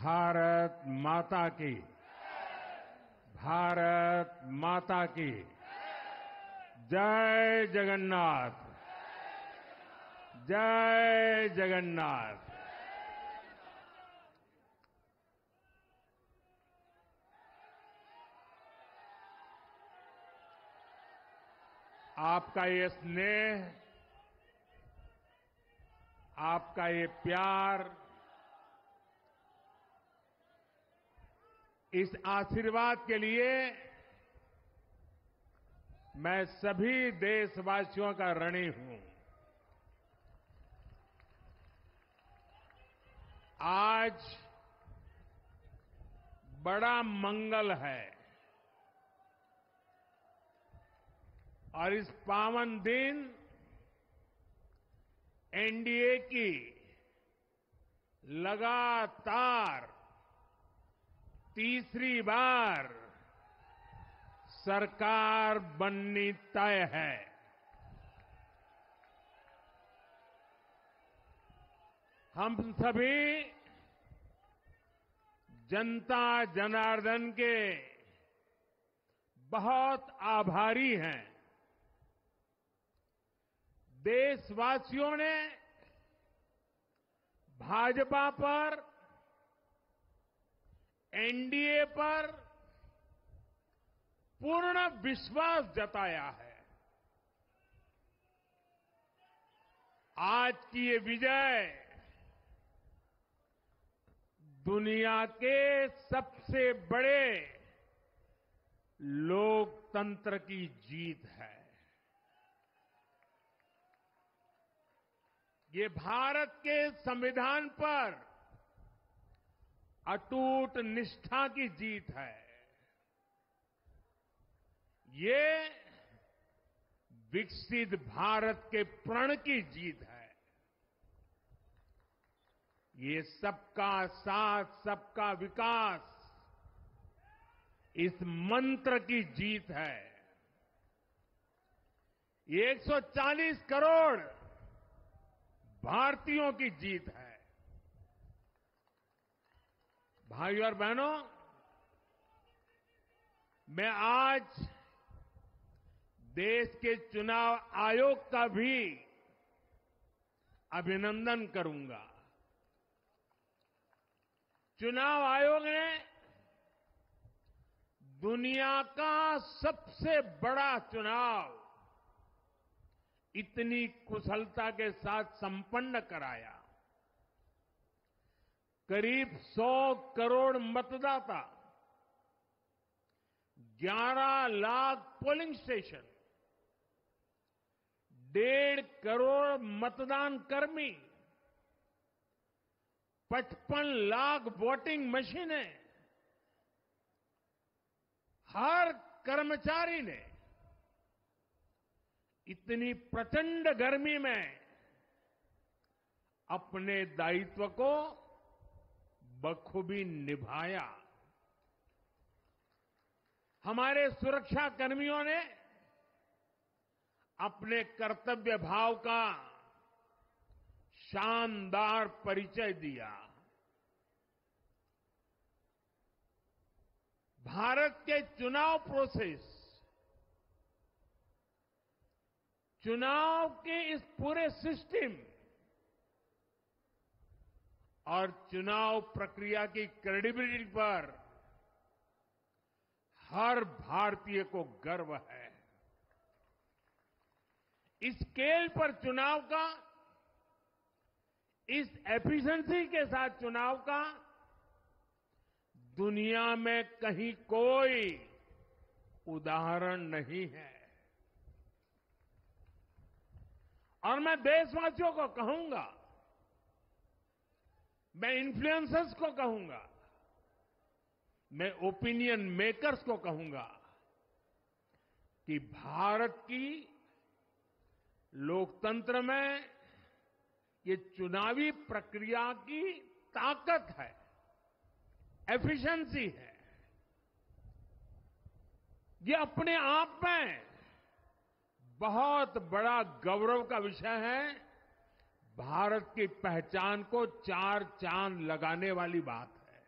भारत माता की, भारत माता की जय जगन्नाथ, जय जगन्नाथ। आपका ये स्नेह, आपका ये प्यार, इस आशीर्वाद के लिए मैं सभी देशवासियों का ऋणी हूं। आज बड़ा मंगल है और इस पावन दिन एनडीए की लगातार तीसरी बार सरकार बननी तय है। हम सभी जनता जनार्दन के बहुत आभारी हैं। देशवासियों ने भाजपा पर, एनडीए पर पूर्ण विश्वास जताया है। आज की ये विजय दुनिया के सबसे बड़े लोकतंत्र की जीत है। ये भारत के संविधान पर अटूट निष्ठा की जीत है। ये विकसित भारत के प्रण की जीत है। ये सबका साथ, सबका विकास, इस मंत्र की जीत है। ये 140 करोड़ भारतीयों की जीत है। भाइयों और बहनों, मैं आज देश के चुनाव आयोग का भी अभिनंदन करूंगा। चुनाव आयोग ने दुनिया का सबसे बड़ा चुनाव इतनी कुशलता के साथ संपन्न कराया। करीब 100 करोड़ मतदाता, 11 लाख पोलिंग स्टेशन, 1.5 करोड़ मतदान कर्मी, 55 लाख वोटिंग मशीनें, हर कर्मचारी ने इतनी प्रचंड गर्मी में अपने दायित्व को बखूबी निभाया। हमारे सुरक्षा कर्मियों ने अपने कर्तव्य भाव का शानदार परिचय दिया। भारत के चुनाव प्रोसेस, चुनाव के इस पूरे सिस्टम और चुनाव प्रक्रिया की क्रेडिबिलिटी पर हर भारतीय को गर्व है। इस स्केल पर चुनाव का, इस एफिशिएंसी के साथ चुनाव का दुनिया में कहीं कोई उदाहरण नहीं है। और मैं देशवासियों को कहूंगा, मैं इन्फ्लुएंसर्स को कहूंगा, मैं ओपिनियन मेकर्स को कहूंगा कि भारत की लोकतंत्र में ये चुनावी प्रक्रिया की ताकत है, एफिशिएंसी है। ये अपने आप में बहुत बड़ा गौरव का विषय है। भारत की पहचान को 4 चांद लगाने वाली बात है।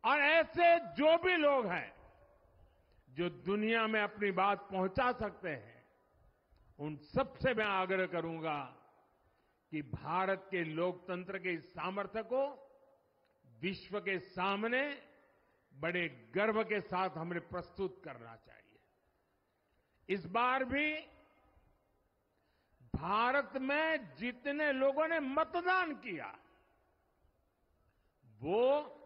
और ऐसे जो भी लोग हैं जो दुनिया में अपनी बात पहुंचा सकते हैं, उन सबसे मैं आग्रह करूंगा कि भारत के लोकतंत्र के इस सामर्थ्य को विश्व के सामने बड़े गर्व के साथ हमें प्रस्तुत करना चाहिए। इस बार भी भारत में जितने लोगों ने मतदान किया, वो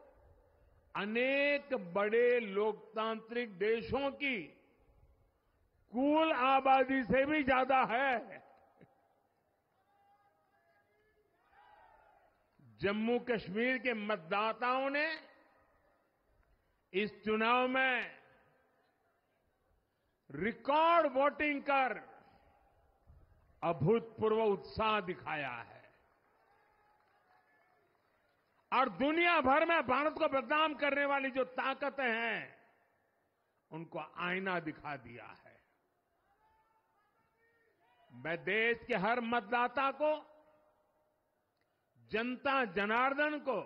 अनेक बड़े लोकतांत्रिक देशों की कुल आबादी से भी ज्यादा है। जम्मू कश्मीर के मतदाताओं ने इस चुनाव में रिकॉर्ड वोटिंग कर अभूतपूर्व उत्साह दिखाया है और दुनिया भर में भारत को बदनाम करने वाली जो ताकतें हैं, उनको आईना दिखा दिया है। मैं देश के हर मतदाता को, जनता जनार्दन को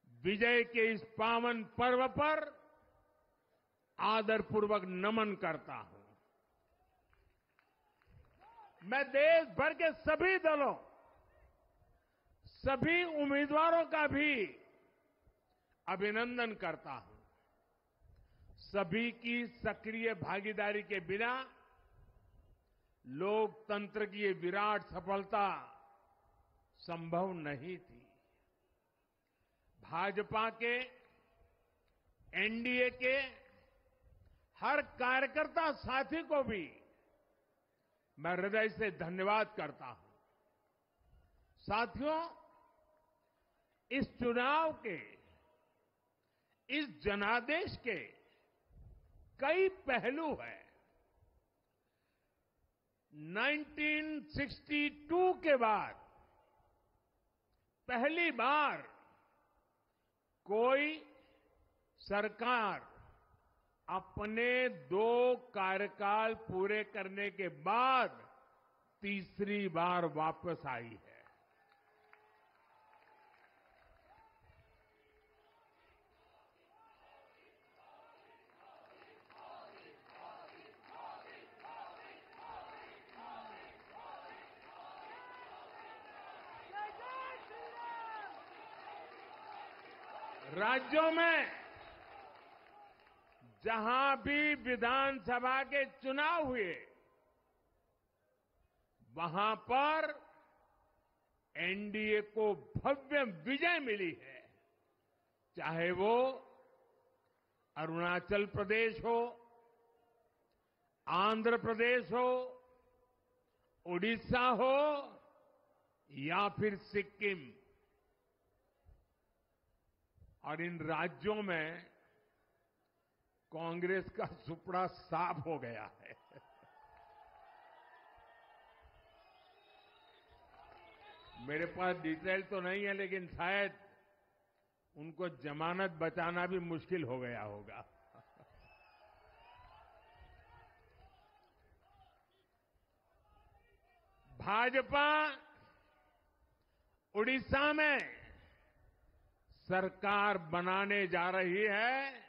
विजय के इस पावन पर्व पर आदरपूर्वक नमन करता हूं। मैं देश भर के सभी दलों, सभी उम्मीदवारों का भी अभिनंदन करता हूं। सभी की सक्रिय भागीदारी के बिना लोकतंत्र की ये विराट सफलता संभव नहीं थी। भाजपा के, एनडीए के हर कार्यकर्ता साथी को भी मैं हृदय से धन्यवाद करता हूं। साथियों, इस चुनाव के, इस जनादेश के कई पहलू हैं। 1962 के बाद पहली बार कोई सरकार अपने 2 कार्यकाल पूरे करने के बाद तीसरी बार वापस आई है। राज्यों में जहां भी विधानसभा के चुनाव हुए, वहां पर एनडीए को भव्य विजय मिली है। चाहे वो अरुणाचल प्रदेश हो, आंध्र प्रदेश हो, उड़ीसा हो या फिर सिक्किम। और इन राज्यों में कांग्रेस का सुपड़ा साफ हो गया है। मेरे पास डिटेल तो नहीं है, लेकिन शायद उनको जमानत बचाना भी मुश्किल हो गया होगा। भाजपा उड़ीसा में सरकार बनाने जा रही है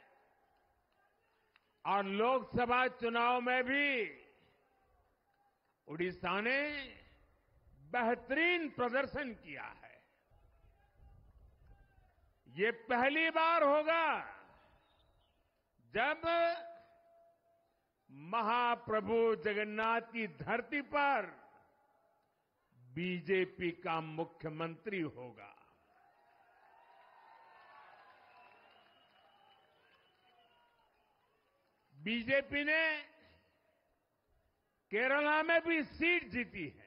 और लोकसभा चुनाव में भी उड़ीसा ने बेहतरीन प्रदर्शन किया है। ये पहली बार होगा जब महाप्रभु जगन्नाथ की धरती पर बीजेपी का मुख्यमंत्री होगा। बीजेपी ने केरला में भी सीट जीती है।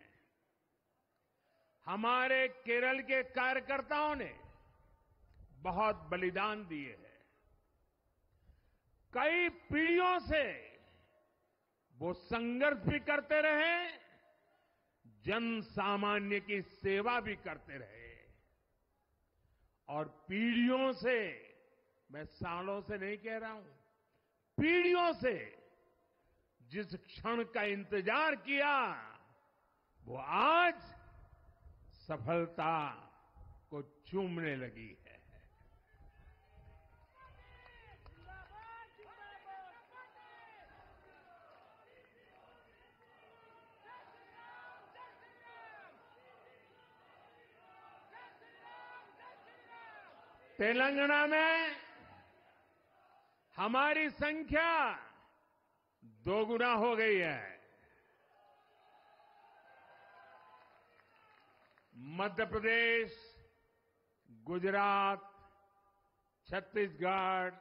हमारे केरल के कार्यकर्ताओं ने बहुत बलिदान दिए हैं। कई पीढ़ियों से वो संघर्ष भी करते रहे, जन सामान्य की सेवा भी करते रहे और पीढ़ियों से, मैं सालों से नहीं कह रहा हूं, पीढ़ियों से जिस क्षण का इंतजार किया, वो आज सफलता को चूमने लगी है। तेलंगाना में हमारी संख्या दोगुना हो गई है। मध्य प्रदेश, गुजरात, छत्तीसगढ़,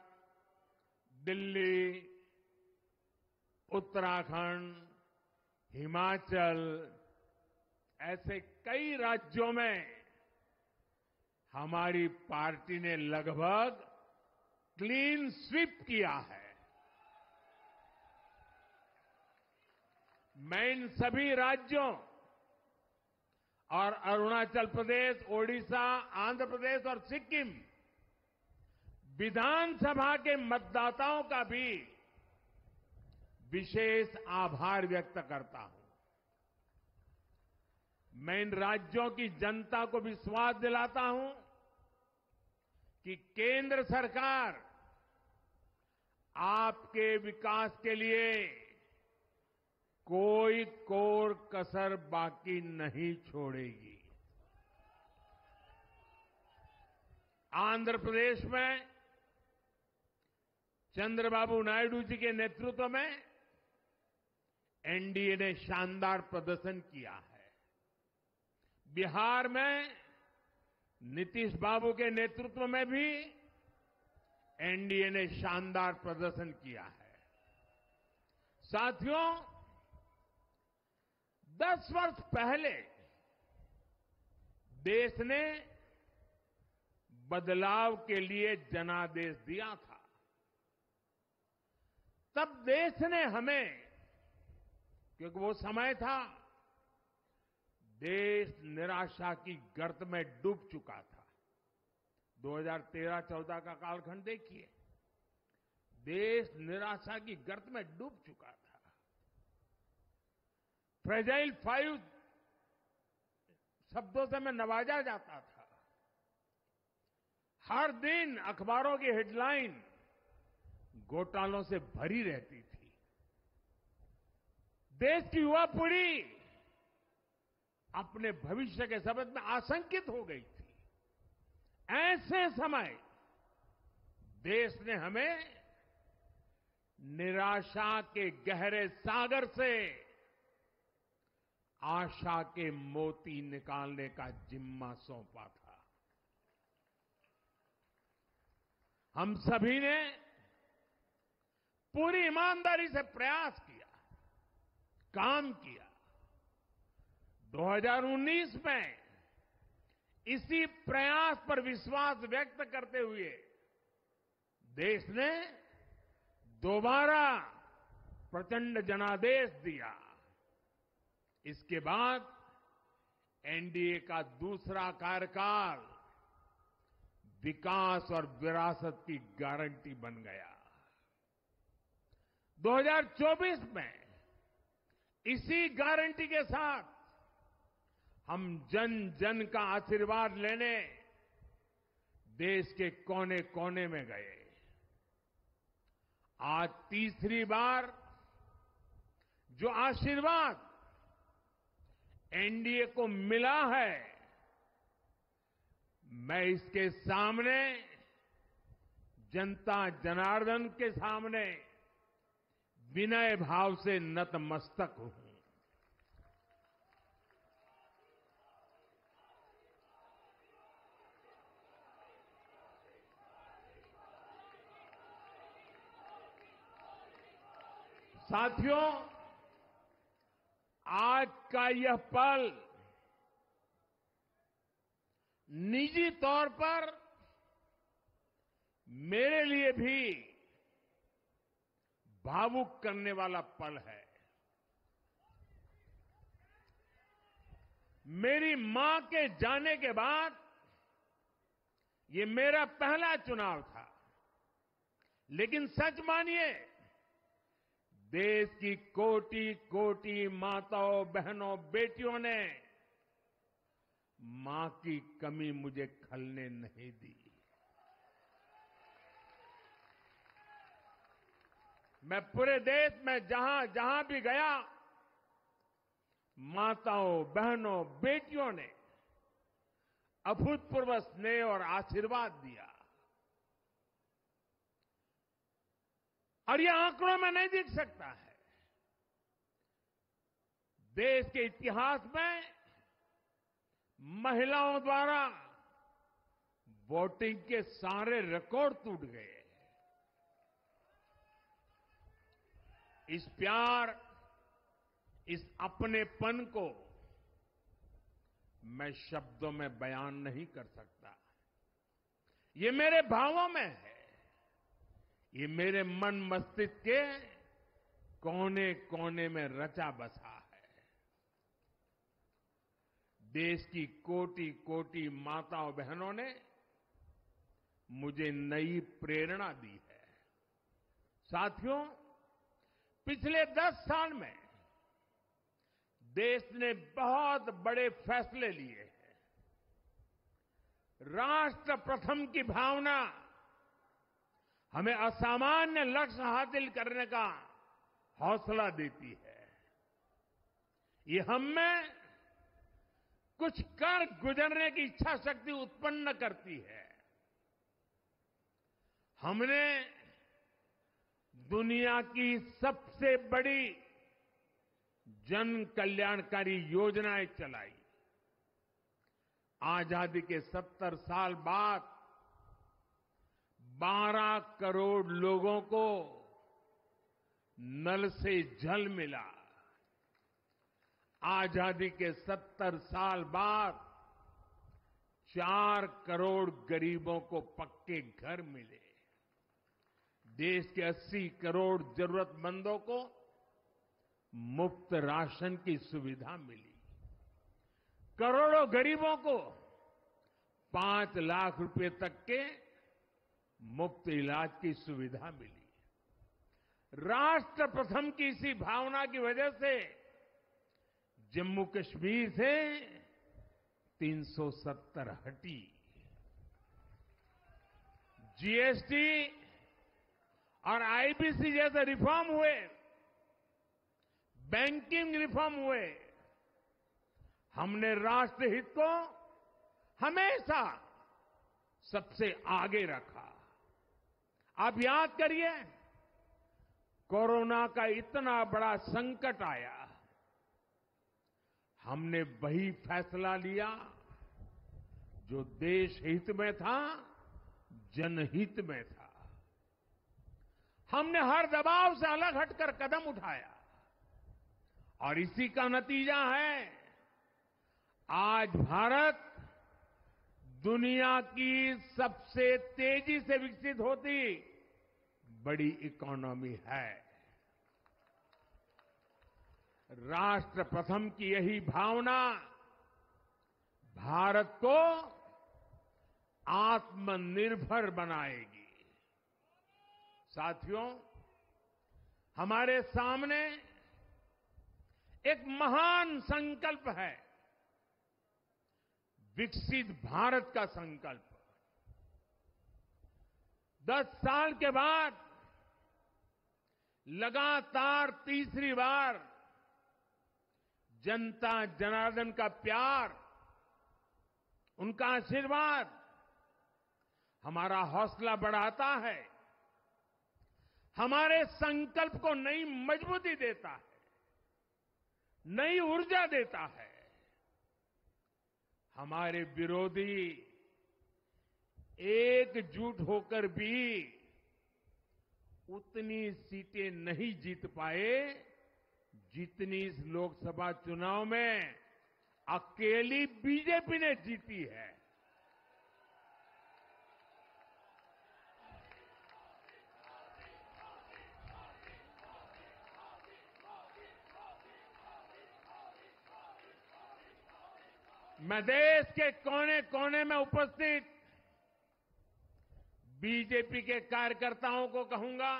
दिल्ली, उत्तराखंड, हिमाचल, ऐसे कई राज्यों में हमारी पार्टी ने लगभग क्लीन स्वीप किया है। मैं इन सभी राज्यों और अरुणाचल प्रदेश, ओडिशा, आंध्र प्रदेश और सिक्किम विधानसभा के मतदाताओं का भी विशेष आभार व्यक्त करता हूं। मैं इन राज्यों की जनता को विश्वास दिलाता हूं कि केंद्र सरकार आपके विकास के लिए कोई कोर कसर बाकी नहीं छोड़ेगी। आंध्र प्रदेश में चंद्रबाबू नायडू जी के नेतृत्व में एनडीए ने शानदार प्रदर्शन किया है। बिहार में नीतीश बाबू के नेतृत्व में भी एनडीए ने शानदार प्रदर्शन किया है। साथियों, 10 वर्ष पहले देश ने बदलाव के लिए जनादेश दिया था। तब देश ने हमें, क्योंकि वो समय था देश निराशा की गर्त में डूब चुका था। 2013-14 का कालखंड देखिए, देश निराशा की गर्त में डूब चुका था। फ्रेजाइल 5 शब्दों से मैं नवाजा जाता था। हर दिन अखबारों की हेडलाइन घोटालों से भरी रहती थी। देश की युवा पीढ़ी अपने भविष्य के संबंध में आशंकित हो गई थी। ऐसे समय देश ने हमें निराशा के गहरे सागर से आशा के मोती निकालने का जिम्मा सौंपा था। हम सभी ने पूरी ईमानदारी से प्रयास किया, काम किया। 2019 में इसी प्रयास पर विश्वास व्यक्त करते हुए देश ने दोबारा प्रचंड जनादेश दिया। इसके बाद एनडीए का दूसरा कार्यकाल विकास और विरासत की गारंटी बन गया। 2024 में इसी गारंटी के साथ हम जन जन का आशीर्वाद लेने देश के कोने कोने में गए। आज तीसरी बार जो आशीर्वाद एनडीए को मिला है, मैं इसके सामने, जनता जनार्दन के सामने विनय भाव से नतमस्तक हूं। साथियों, आज का यह पल निजी तौर पर मेरे लिए भी भावुक करने वाला पल है। मेरी मां के जाने के बाद ये मेरा पहला चुनाव था। लेकिन सच मानिए, देश की कोटि कोटि माताओं, बहनों, बेटियों ने मां की कमी मुझे खलने नहीं दी। मैं पूरे देश में जहां जहां भी गया, माताओं, बहनों, बेटियों ने अभूतपूर्व स्नेह और आशीर्वाद दिया। और ये आंकड़ों में नहीं दिख सकता है। देश के इतिहास में महिलाओं द्वारा वोटिंग के सारे रिकॉर्ड टूट गए। इस प्यार, इस अपनेपन को मैं शब्दों में बयान नहीं कर सकता। ये मेरे भावों में है, ये मेरे मन मस्तिष्क के कोने कोने में रचा बसा है। देश की कोटि कोटि माताओं बहनों ने मुझे नई प्रेरणा दी है। साथियों, पिछले 10 साल में देश ने बहुत बड़े फैसले लिए हैं। राष्ट्र प्रथम की भावना हमें असामान्य लक्ष्य हासिल करने का हौसला देती है। ये हम में कुछ कर गुजरने की इच्छा शक्ति उत्पन्न करती है। हमने दुनिया की सबसे बड़ी जन कल्याणकारी योजनाएं चलाई। आजादी के 70 साल बाद 12 करोड़ लोगों को नल से जल मिला। आजादी के 70 साल बाद 4 करोड़ गरीबों को पक्के घर मिले। देश के 80 करोड़ जरूरतमंदों को मुफ्त राशन की सुविधा मिली। करोड़ों गरीबों को 5 लाख रुपए तक के मुफ्त इलाज की सुविधा मिली। राष्ट्र प्रथम की इसी भावना की वजह से जम्मू कश्मीर से 370 हटी। जीएसटी और आईबीसी जैसे रिफॉर्म हुए, बैंकिंग रिफॉर्म हुए। हमने राष्ट्रहित को हमेशा सबसे आगे रखा। आप याद करिए, कोरोना का इतना बड़ा संकट आया, हमने वही फैसला लिया जो देश हित में था, जनहित में था। हमने हर दबाव से अलग हटकर कदम उठाया और इसी का नतीजा है आज भारत दुनिया की सबसे तेजी से विकसित होती बड़ी इकोनॉमी है। राष्ट्र प्रथम की यही भावना भारत को आत्मनिर्भर बनाएगी। साथियों, हमारे सामने एक महान संकल्प है, विकसित भारत का संकल्प। 10 साल के बाद लगातार तीसरी बार जनता जनार्दन का प्यार, उनका आशीर्वाद हमारा हौसला बढ़ाता है, हमारे संकल्प को नई मजबूती देता है, नई ऊर्जा देता है। हमारे विरोधी एकजुट होकर भी उतनी सीटें नहीं जीत पाए जितनी इस लोकसभा चुनाव में अकेली बीजेपी ने जीती है। मैं देश के कोने कोने में उपस्थित बीजेपी के कार्यकर्ताओं को कहूंगा,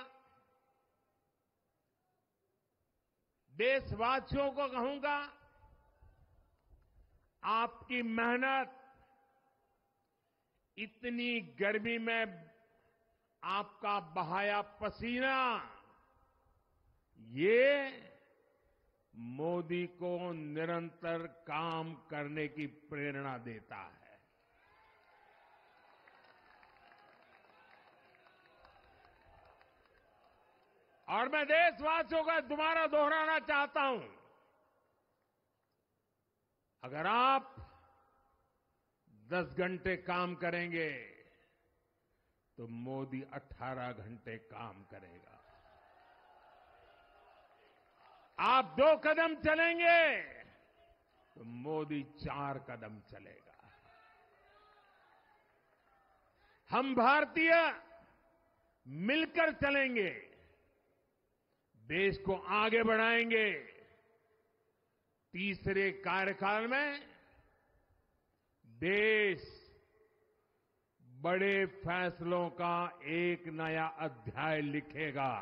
देशवासियों को कहूंगा, आपकी मेहनत, इतनी गर्मी में आपका बहाया पसीना, ये मोदी को निरंतर काम करने की प्रेरणा देता है। और मैं देशवासियों का दोबारा दोहराना चाहता हूं, अगर आप 10 घंटे काम करेंगे तो मोदी 18 घंटे काम करेगा। आप 2 कदम चलेंगे तो मोदी 4 कदम चलेगा। हम भारतीय मिलकर चलेंगे, देश को आगे बढ़ाएंगे। तीसरे कार्यकाल में देश बड़े फैसलों का एक नया अध्याय लिखेगा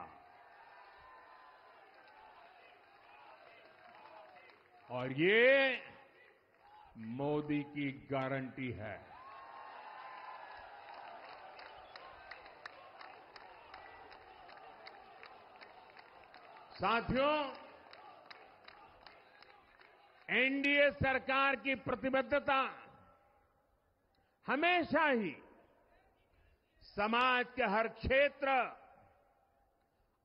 और ये मोदी की गारंटी है। साथियों, एनडीए सरकार की प्रतिबद्धता हमेशा ही समाज के हर क्षेत्र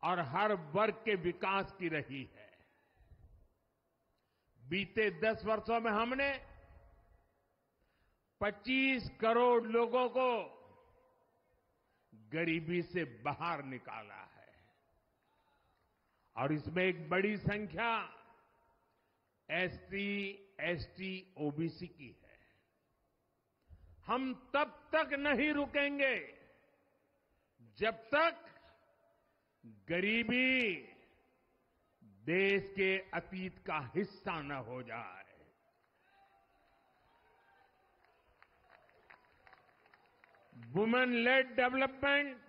और हर वर्ग के विकास की रही है। बीते 10 वर्षों में हमने 25 करोड़ लोगों को गरीबी से बाहर निकाला है और इसमें एक बड़ी संख्या एसटी, एसटी, ओबीसी की है। हम तब तक नहीं रुकेंगे जब तक गरीबी देश के अतीत का हिस्सा न हो जाए। वुमेन लेड डेवलपमेंट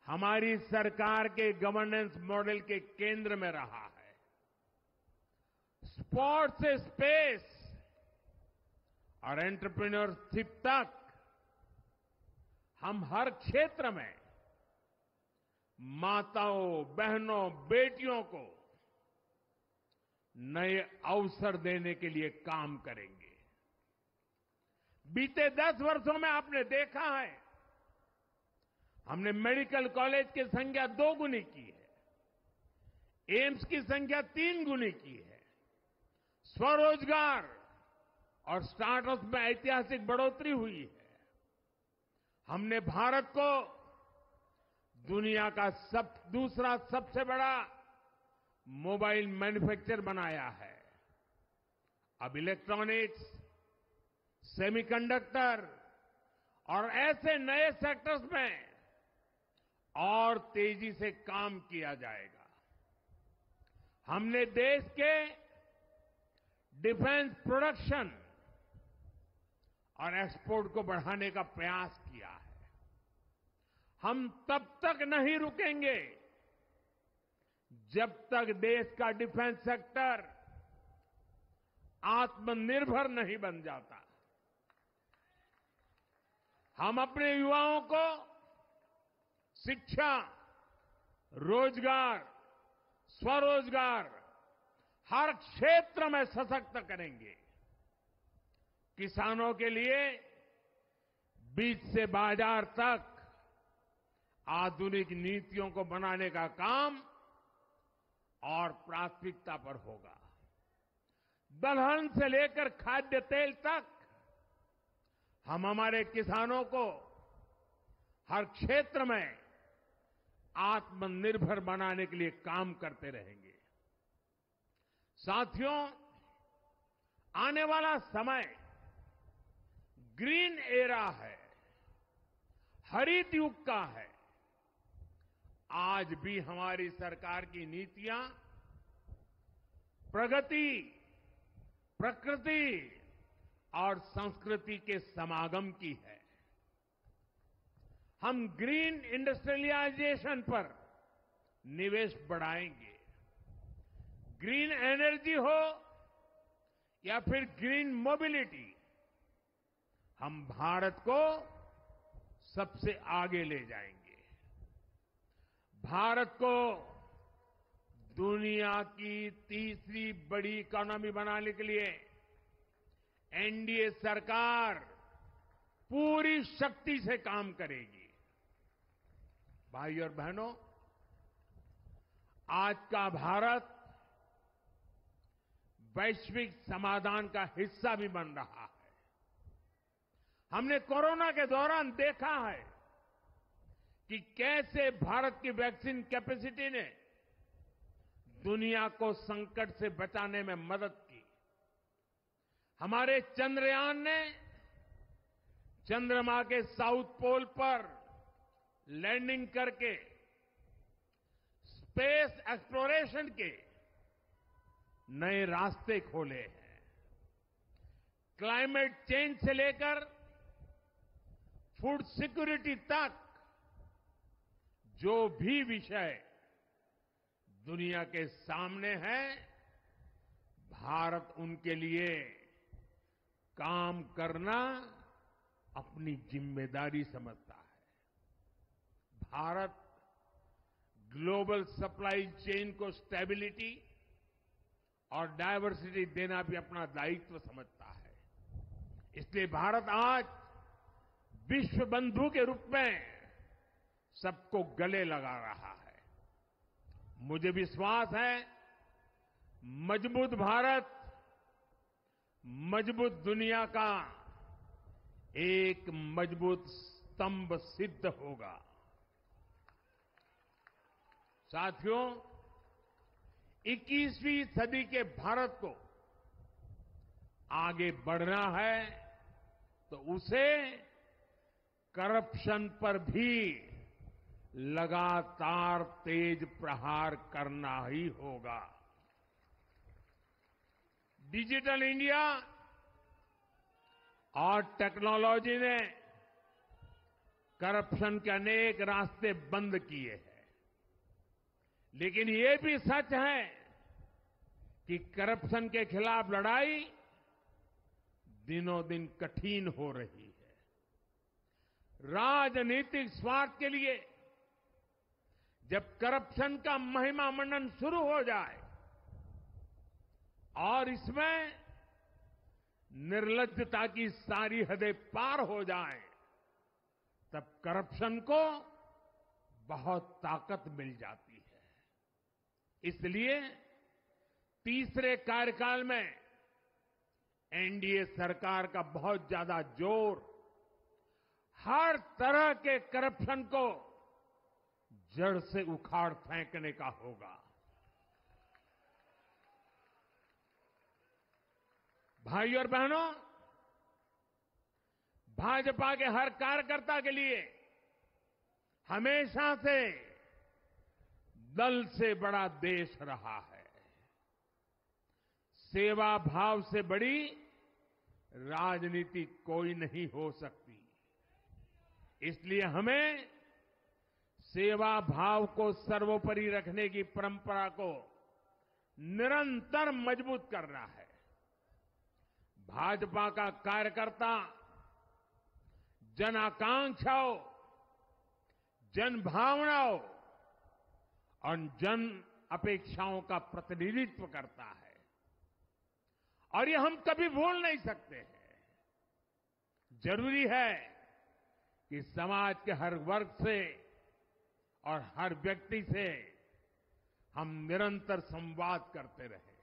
हमारी सरकार के गवर्नेंस मॉडल के केंद्र में रहा है। स्पोर्ट्स से स्पेस और एंटरप्रेन्योरशिप तक हम हर क्षेत्र में माताओं, बहनों, बेटियों को नए अवसर देने के लिए काम करेंगे। बीते 10 वर्षों में आपने देखा है, हमने मेडिकल कॉलेज की संख्या 2 गुनी की है, एम्स की संख्या 3 गुनी की है, स्वरोजगार और स्टार्टअप में ऐतिहासिक बढ़ोतरी हुई है। हमने भारत को दुनिया का दूसरा सबसे बड़ा मोबाइल मैन्युफैक्चर बनाया है। अब इलेक्ट्रॉनिक्स, सेमीकंडक्टर और ऐसे नए सेक्टर्स में और तेजी से काम किया जाएगा। हमने देश के डिफेंस प्रोडक्शन और एक्सपोर्ट को बढ़ाने का प्रयास किया है। हम तब तक नहीं रुकेंगे जब तक देश का डिफेंस सेक्टर आत्मनिर्भर नहीं बन जाता। हम अपने युवाओं को शिक्षा, रोजगार, स्वरोजगार हर क्षेत्र में सशक्त करेंगे। किसानों के लिए बीज से बाजार तक आधुनिक नीतियों को बनाने का काम और प्राथमिकता पर होगा। दलहन से लेकर खाद्य तेल तक हम हमारे किसानों को हर क्षेत्र में आत्मनिर्भर बनाने के लिए काम करते रहेंगे। साथियों, आने वाला समय ग्रीन एरा है, हरित युग का है। आज भी हमारी सरकार की नीतियां प्रगति, प्रकृति और संस्कृति के समागम की है। हम ग्रीन इंडस्ट्रियलाइजेशन पर निवेश बढ़ाएंगे। ग्रीन एनर्जी हो या फिर ग्रीन मोबिलिटी, हम भारत को सबसे आगे ले जाएंगे। भारत को दुनिया की तीसरी बड़ी इकोनॉमी बनाने के लिए एनडीए सरकार पूरी शक्ति से काम करेगी। भाई और बहनों, आज का भारत वैश्विक समाधान का हिस्सा भी बन रहा है। हमने कोरोना के दौरान देखा है कि कैसे भारत की वैक्सीन कैपेसिटी ने दुनिया को संकट से बचाने में मदद की। हमारे चंद्रयान ने चंद्रमा के साउथ पोल पर लैंडिंग करके स्पेस एक्सप्लोरेशन के नए रास्ते खोले हैं। क्लाइमेट चेंज से लेकर फूड सिक्योरिटी तक जो भी विषय दुनिया के सामने है, भारत उनके लिए काम करना अपनी जिम्मेदारी समझता है। भारत ग्लोबल सप्लाई चेन को स्टेबिलिटी और डायवर्सिटी देना भी अपना दायित्व समझता है। इसलिए भारत आज विश्व बंधु के रूप में सबको गले लगा रहा है। मुझे विश्वास है मजबूत भारत मजबूत दुनिया का एक मजबूत स्तंभ सिद्ध होगा। साथियों, 21वीं सदी के भारत को आगे बढ़ना है तो उसे करप्शन पर भी लगातार तेज प्रहार करना ही होगा। डिजिटल इंडिया और टेक्नोलॉजी ने करप्शन के अनेक रास्ते बंद किए हैं, लेकिन ये भी सच है कि करप्शन के खिलाफ लड़ाई दिनों दिन कठिन हो रही है। राजनीतिक स्वार्थ के लिए जब करप्शन का महिमा मंडन शुरू हो जाए और इसमें निर्लज्जता की सारी हदें पार हो जाए, तब करप्शन को बहुत ताकत मिल जाती है। इसलिए तीसरे कार्यकाल में एनडीए सरकार का बहुत ज्यादा जोर हर तरह के करप्शन को जड़ से उखाड़ फेंकने का होगा। भाइयों और बहनों, भाजपा के हर कार्यकर्ता के लिए हमेशा से दल से बड़ा देश रहा है। सेवा भाव से बड़ी राजनीति कोई नहीं हो सकती। इसलिए हमें सेवा भाव को सर्वोपरि रखने की परंपरा को निरंतर मजबूत करना है। भाजपा का कार्यकर्ता जन आकांक्षाओं, जन भावनाओं और जन अपेक्षाओं का प्रतिनिधित्व करता है, और ये हम कभी भूल नहीं सकते हैं। जरूरी है कि समाज के हर वर्ग से और हर व्यक्ति से हम निरंतर संवाद करते रहें।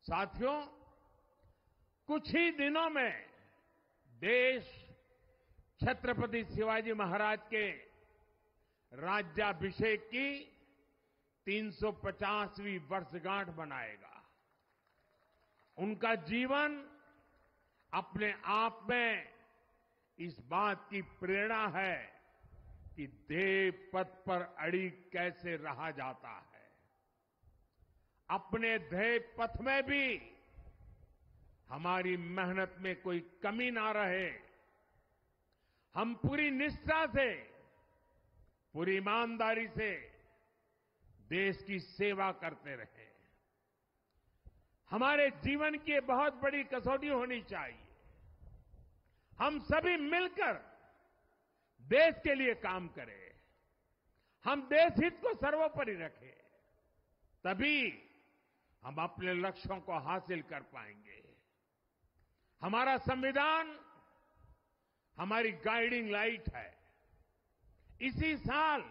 साथियों, कुछ ही दिनों में देश छत्रपति शिवाजी महाराज के राज्याभिषेक की 350वीं वर्षगांठ मनाएगा। उनका जीवन अपने आप में इस बात की प्रेरणा है कि ध्येय पथ पर अड़ी कैसे रहा जाता है। अपने ध्येय पथ में भी हमारी मेहनत में कोई कमी ना रहे। हम पूरी निष्ठा से, पूरी ईमानदारी से देश की सेवा करते रहे। हमारे जीवन की बहुत बड़ी कसौटी होनी चाहिए। हम सभी मिलकर देश के लिए काम करें, हम देश हित को सर्वोपरि रखें, तभी हम अपने लक्ष्यों को हासिल कर पाएंगे। हमारा संविधान हमारी गाइडिंग लाइट है। इसी साल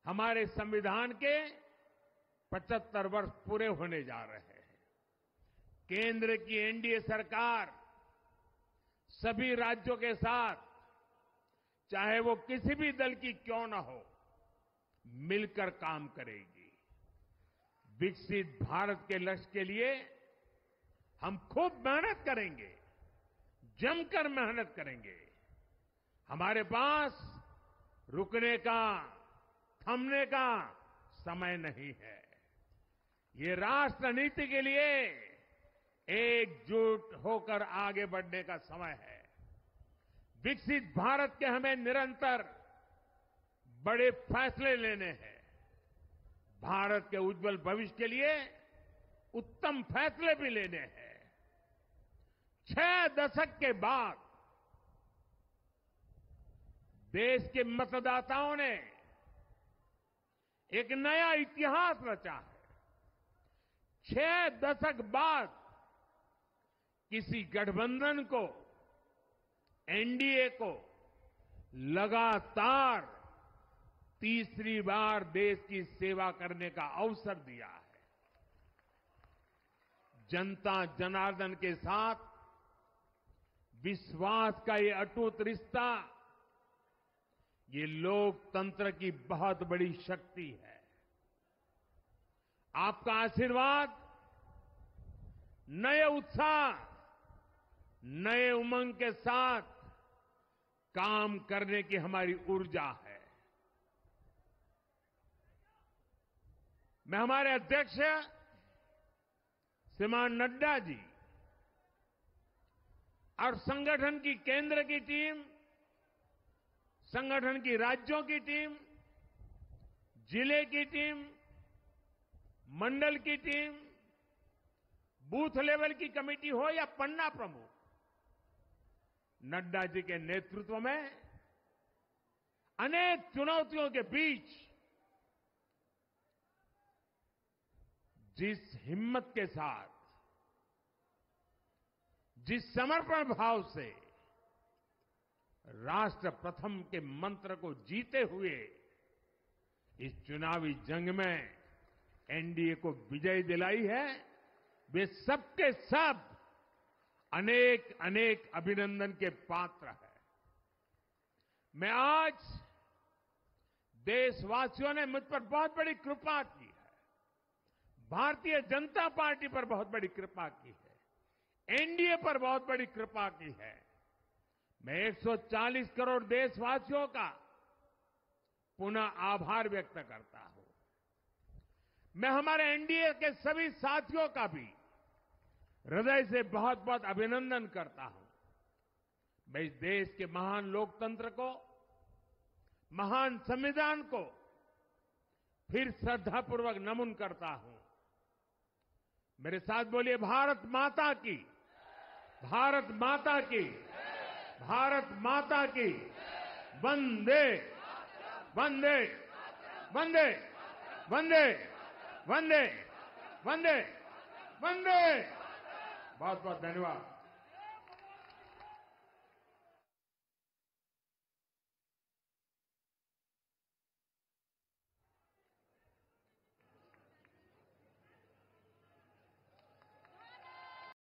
हमारे संविधान के 75 वर्ष पूरे होने जा रहे हैं। केंद्र की एनडीए सरकार सभी राज्यों के साथ, चाहे वो किसी भी दल की क्यों न हो, मिलकर काम करेगी। विकसित भारत के लक्ष्य के लिए हम खूब मेहनत करेंगे, जमकर मेहनत करेंगे। हमारे पास रुकने का, थमने का समय नहीं है। ये राष्ट्र नीति के लिए एकजुट होकर आगे बढ़ने का समय है। विकसित भारत के हमें निरंतर बड़े फैसले लेने हैं। भारत के उज्जवल भविष्य के लिए उत्तम फैसले भी लेने हैं। 6 दशक के बाद देश के मतदाताओं ने एक नया इतिहास रचा है। 6 दशक बाद किसी गठबंधन को, एनडीए को लगातार तीसरी बार देश की सेवा करने का अवसर दिया है। जनता जनार्दन के साथ विश्वास का ये अटूट रिश्ता, ये लोकतंत्र की बहुत बड़ी शक्ति है। आपका आशीर्वाद नए उत्साह, नए उमंग के साथ काम करने की हमारी ऊर्जा है। मैं हमारे अध्यक्ष श्रीमान नड्डा जी और संगठन की केंद्र की टीम, संगठन की राज्यों की टीम, जिले की टीम, मंडल की टीम, बूथ लेवल की कमेटी हो या पन्ना प्रमुख, नड्डा जी के नेतृत्व में अनेक चुनौतियों के बीच जिस हिम्मत के साथ, जिस समर्पण भाव से राष्ट्र प्रथम के मंत्र को जीते हुए इस चुनावी जंग में एनडीए को विजय दिलाई है, वे सबके सब अनेक अनेक अभिनंदन के पात्र हैं। मैं आज देशवासियों ने मुझ पर बहुत बड़ी कृपा की है, भारतीय जनता पार्टी पर बहुत बड़ी कृपा की है, एनडीए पर बहुत बड़ी कृपा की है। मैं 140 करोड़ देशवासियों का पुनः आभार व्यक्त करता हूं। मैं हमारे एनडीए के सभी साथियों का भी हृदय से बहुत बहुत अभिनंदन करता हूं। मैं इस देश के महान लोकतंत्र को, महान संविधान को फिर श्रद्धापूर्वक नमन करता हूं। मेरे साथ बोलिए, भारत माता की, भारत माता की, भारत माता की, वंदे वंदे वंदे वंदे वंदे वंदे वंदे। बहुत बहुत धन्यवाद।